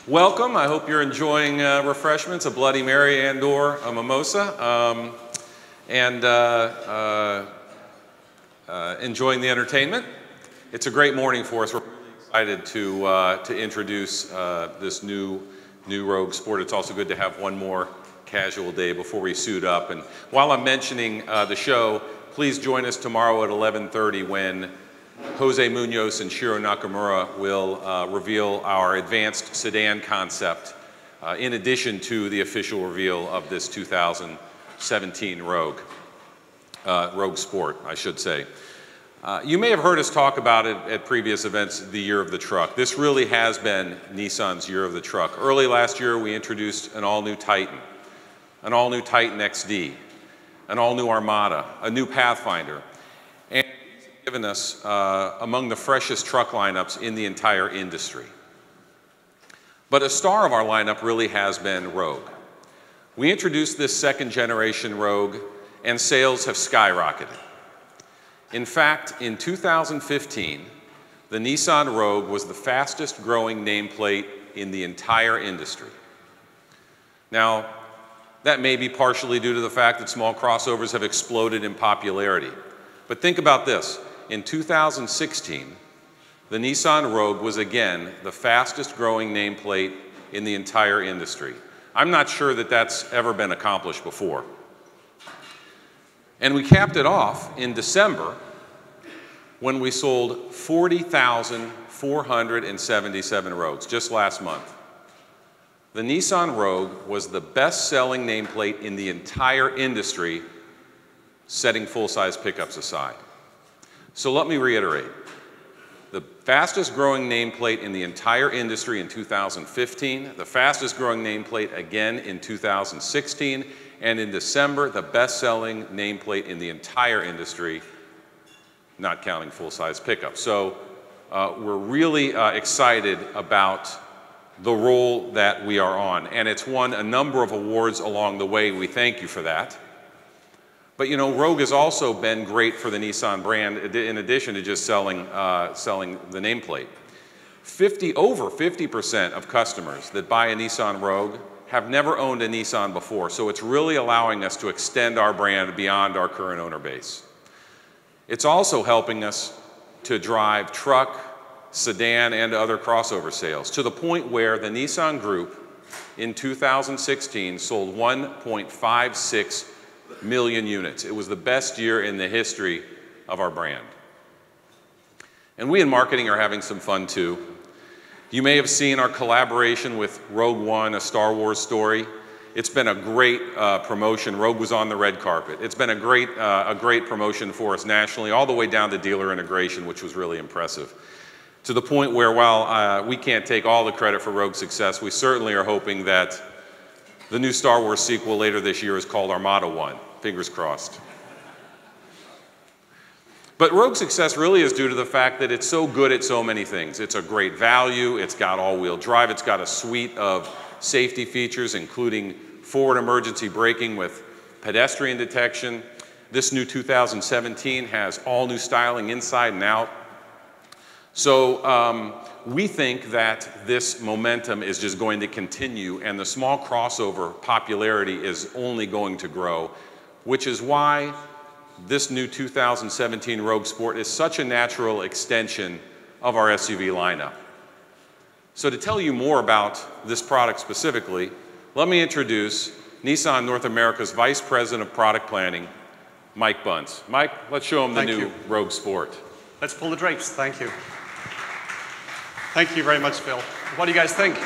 Welcome. I hope you're enjoying refreshments, a Bloody Mary and/or a mimosa, enjoying the entertainment. It's a great morning for us. We're really excited to introduce this new Rogue Sport. It's also good to have one more casual day before we suit up. And while I'm mentioning the show, please join us tomorrow at 11:30 when Jose Munoz and Shiro Nakamura will reveal our advanced sedan concept in addition to the official reveal of this 2017 Rogue Sport, I should say. You may have heard us talk about it at previous events, the Year of the Truck. This really has been Nissan's Year of the Truck. Early last year, we introduced an all-new Titan, an all-new Titan XD, an all-new Armada, a new Pathfinder, and these have given us among the freshest truck lineups in the entire industry. But a star of our lineup really has been Rogue. We introduced this second-generation Rogue, and sales have skyrocketed. In fact, in 2015, the Nissan Rogue was the fastest growing nameplate in the entire industry. Now, that may be partially due to the fact that small crossovers have exploded in popularity. But think about this. In 2016, the Nissan Rogue was again the fastest growing nameplate in the entire industry. I'm not sure that that's ever been accomplished before. And we capped it off in December when we sold 40,477 Rogues, just last month. The Nissan Rogue was the best-selling nameplate in the entire industry, setting full-size pickups aside. So let me reiterate. The fastest-growing nameplate in the entire industry in 2015, the fastest-growing nameplate again in 2016, and in December, the best-selling nameplate in the entire industry, not counting full-size pickups. So we're really excited about the role that we are on, and it's won a number of awards along the way. We thank you for that. But you know, Rogue has also been great for the Nissan brand in addition to just selling the nameplate. Over 50% of customers that buy a Nissan Rogue have never owned a Nissan before, so it's really allowing us to extend our brand beyond our current owner base. It's also helping us to drive truck, sedan, and other crossover sales, to the point where the Nissan Group in 2016 sold 1.56 million units. It was the best year in the history of our brand. And we in marketing are having some fun too. You may have seen our collaboration with Rogue One, a Star Wars story. It's been a great promotion. Rogue was on the red carpet. It's been a great promotion for us nationally, all the way down to dealer integration, which was really impressive. To the point where, while we can't take all the credit for Rogue's success, we certainly are hoping that the new Star Wars sequel later this year is called Armada 1. Fingers crossed. But Rogue's success really is due to the fact that it's so good at so many things. It's a great value, it's got all-wheel drive, it's got a suite of safety features, including forward emergency braking with pedestrian detection. This new 2017 has all new styling inside and out. So we think that this momentum is just going to continue, and the small crossover popularity is only going to grow, which is why this new 2017 Rogue Sport is such a natural extension of our SUV lineup. So to tell you more about this product specifically, let me introduce Nissan North America's Vice President of Product Planning, Mike Bunce. Mike, let's show him the new Rogue Sport. Let's pull the drapes. Thank you. Thank you very much, Phil. What do you guys think?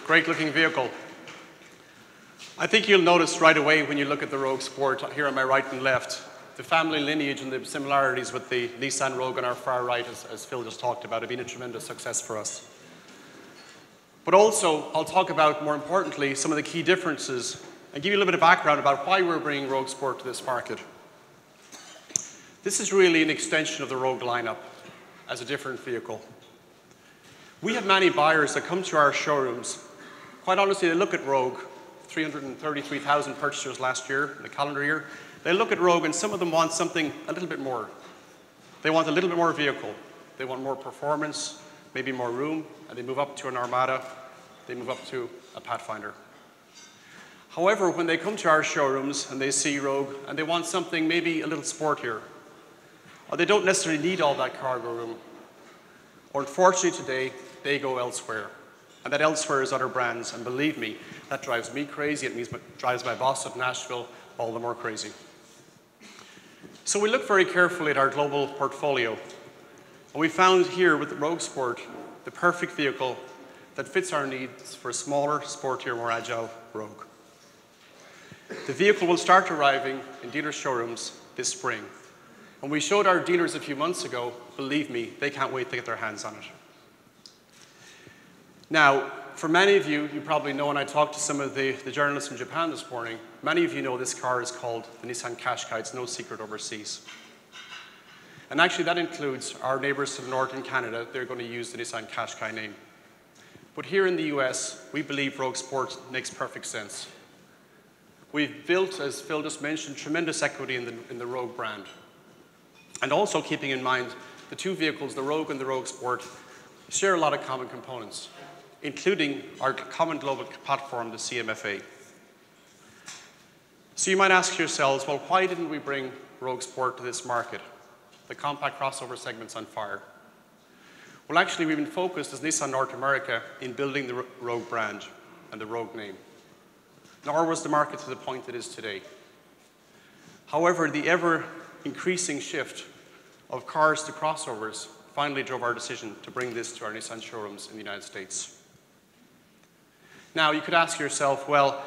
Great looking vehicle. I think you'll notice right away when you look at the Rogue Sport, here on my right and left, the family lineage and the similarities with the Nissan Rogue on our far right, as Phil just talked about, have been a tremendous success for us. But also, I'll talk about, more importantly, some of the key differences and give you a little bit of background about why we're bringing Rogue Sport to this market. This is really an extension of the Rogue lineup as a different vehicle. We have many buyers that come to our showrooms. Quite honestly, they look at Rogue, 333,000 purchasers last year, in the calendar year. They look at Rogue and some of them want something a little bit more. They want a little bit more vehicle. They want more performance. maybe more room, and they move up to an Armada, they move up to a Pathfinder. However, when they come to our showrooms and they see Rogue and they want something maybe a little sportier, or they don't necessarily need all that cargo room, or unfortunately today, they go elsewhere. And that elsewhere is other brands, and believe me, that drives me crazy. It drives my boss at Nashville all the more crazy. So we look very carefully at our global portfolio, and we found here with the Rogue Sport the perfect vehicle that fits our needs for a smaller, sportier, more agile Rogue. The vehicle will start arriving in dealer showrooms this spring. When we showed our dealers a few months ago, believe me, they can't wait to get their hands on it. Now, for many of you, you probably know, and I talked to some of the journalists in Japan this morning, many of you know this car is called the Nissan Qashqai. It's no secret overseas. And actually, that includes our neighbors to the north in Canada. They're going to use the Nissan Qashqai name. But here in the US, we believe Rogue Sport makes perfect sense. We've built, as Phil just mentioned, tremendous equity in the Rogue brand. And also keeping in mind, the two vehicles, the Rogue and the Rogue Sport, share a lot of common components, including our common global platform, the CMFA. So you might ask yourselves, well, why didn't we bring Rogue Sport to this market? The compact crossover segment's on fire. Well, actually, we've been focused as Nissan North America in building the Rogue brand and the Rogue name. Nor was the market to the point it is today. However, the ever-increasing shift of cars to crossovers finally drove our decision to bring this to our Nissan showrooms in the United States. Now, you could ask yourself, well,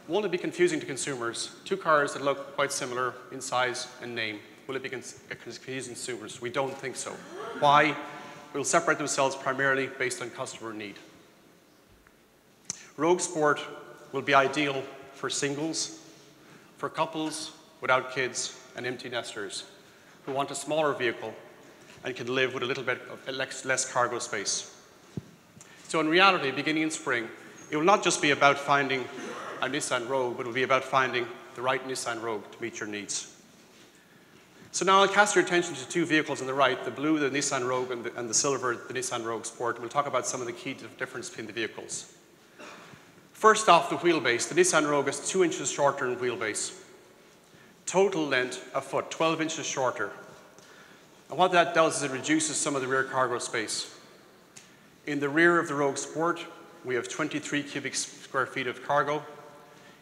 won't it be confusing to consumers? Two cars that look quite similar in size and name. Will it be confusing to consumers? We don't think so. Why? We'll separate themselves primarily based on customer need. Rogue Sport will be ideal for singles, for couples without kids, and empty nesters who want a smaller vehicle and can live with a little bit of less cargo space. So in reality, beginning in spring, it will not just be about finding a Nissan Rogue, but it will be about finding the right Nissan Rogue to meet your needs. So now I'll cast your attention to two vehicles on the right, the blue, the Nissan Rogue, and the silver, the Nissan Rogue Sport. We'll talk about some of the key difference between the vehicles. First off, the wheelbase. The Nissan Rogue is 2 inches shorter in wheelbase. Total length, a foot, 12 inches shorter. And what that does is it reduces some of the rear cargo space. In the rear of the Rogue Sport, we have 23 cubic square feet of cargo.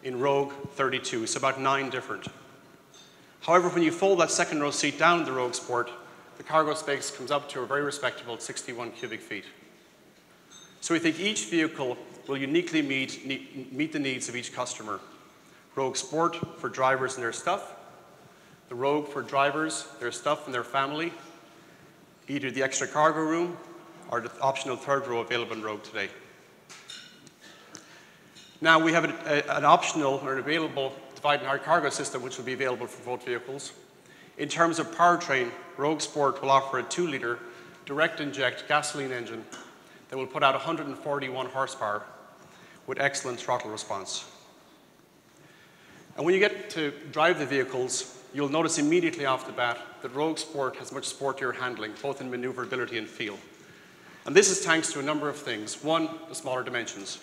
In Rogue, 32, it's about 9 different. However, when you fold that second row seat down in the Rogue Sport, the cargo space comes up to a very respectable 61 cubic feet. So we think each vehicle will uniquely meet the needs of each customer. Rogue Sport for drivers and their stuff, the Rogue for drivers, their stuff and their family, either the extra cargo room or the optional third row available in Rogue today. Now we have an optional or an available divide and hard cargo system which will be available for both vehicles. In terms of powertrain, Rogue Sport will offer a 2-liter direct inject gasoline engine that will put out 141 horsepower with excellent throttle response. And when you get to drive the vehicles, you'll notice immediately off the bat that Rogue Sport has much sportier handling, both in maneuverability and feel. And this is thanks to a number of things. One, the smaller dimensions,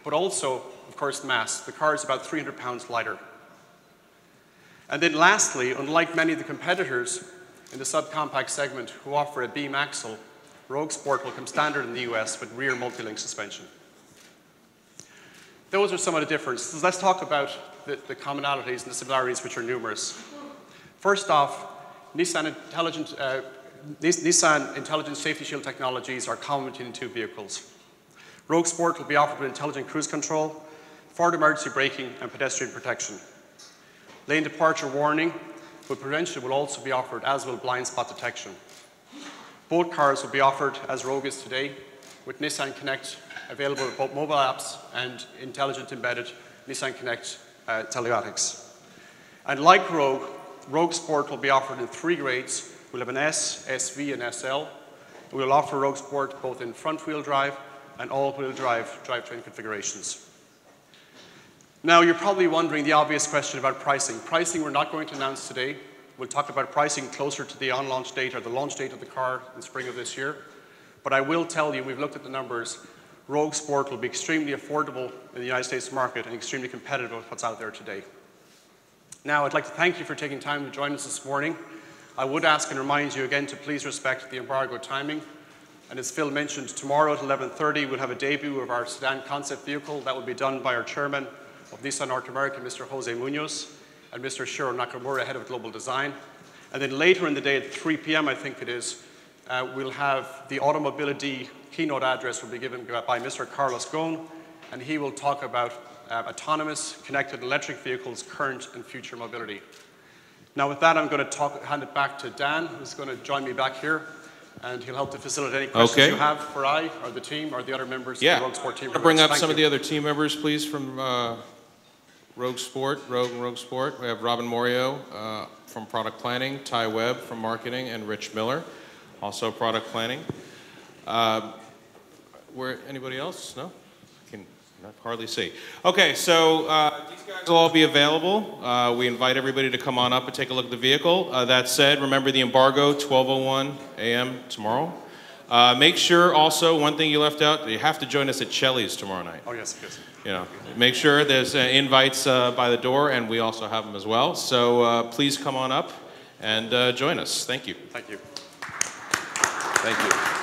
but also, of course, mass. The car is about 300 pounds lighter. And then lastly, unlike many of the competitors in the subcompact segment who offer a beam axle, Rogue Sport will come standard in the US with rear multi-link suspension. Those are some of the differences. Let's talk about the commonalities and the similarities, which are numerous. First off, Nissan Intelligent Safety Shield technologies are common between the two vehicles. Rogue Sport will be offered with intelligent cruise control, forward emergency braking, and pedestrian protection. Lane departure warning with prevention will also be offered, as will blind spot detection. Both cars will be offered, as Rogue is today, with Nissan Connect available with both mobile apps and intelligent embedded Nissan Connect telematics. And like Rogue, Rogue Sport will be offered in 3 grades. We'll have an S, SV, and SL. We'll offer Rogue Sport both in front-wheel drive and all-wheel drive drivetrain configurations. Now, you're probably wondering the obvious question about pricing. Pricing we're not going to announce today. We'll talk about pricing closer to the on-launch date or the launch date of the car in spring of this year. But I will tell you, we've looked at the numbers, Rogue Sport will be extremely affordable in the United States market and extremely competitive with what's out there today. Now, I'd like to thank you for taking time to join us this morning. I would ask and remind you again to please respect the embargo timing. And as Phil mentioned, tomorrow at 11:30, we'll have a debut of our sedan concept vehicle. That will be done by our chairman of Nissan North America, Mr. Jose Munoz, and Mr. Shiro Nakamura, head of global design. And then later in the day at 3 p.m., I think it is, we'll have the automobility keynote address will be given by Mr. Carlos Ghosn, and he will talk about autonomous, connected electric vehicles, current and future mobility. Now with that, I'm going to hand it back to Dan, who's going to join me back here, and he'll help to facilitate any questions you have for I, or the team, or the other members of the Rogue Sport team. Bring up some of the other team members, please, from Rogue Sport, Rogue Sport. We have Robin Morio from product planning, Ty Webb from marketing, and Rich Miller, also product planning. Anybody else? No? I can hardly see. Okay, so these guys will all be available. We invite everybody to come on up and take a look at the vehicle. That said, remember the embargo, 12:01 a.m. tomorrow. Make sure also, one thing you left out, you have to join us at Chelly's tomorrow night. Oh, yes, yes. You know, make sure there's invites by the door, and we also have them as well. So please come on up and join us. Thank you. Thank you. Thank you.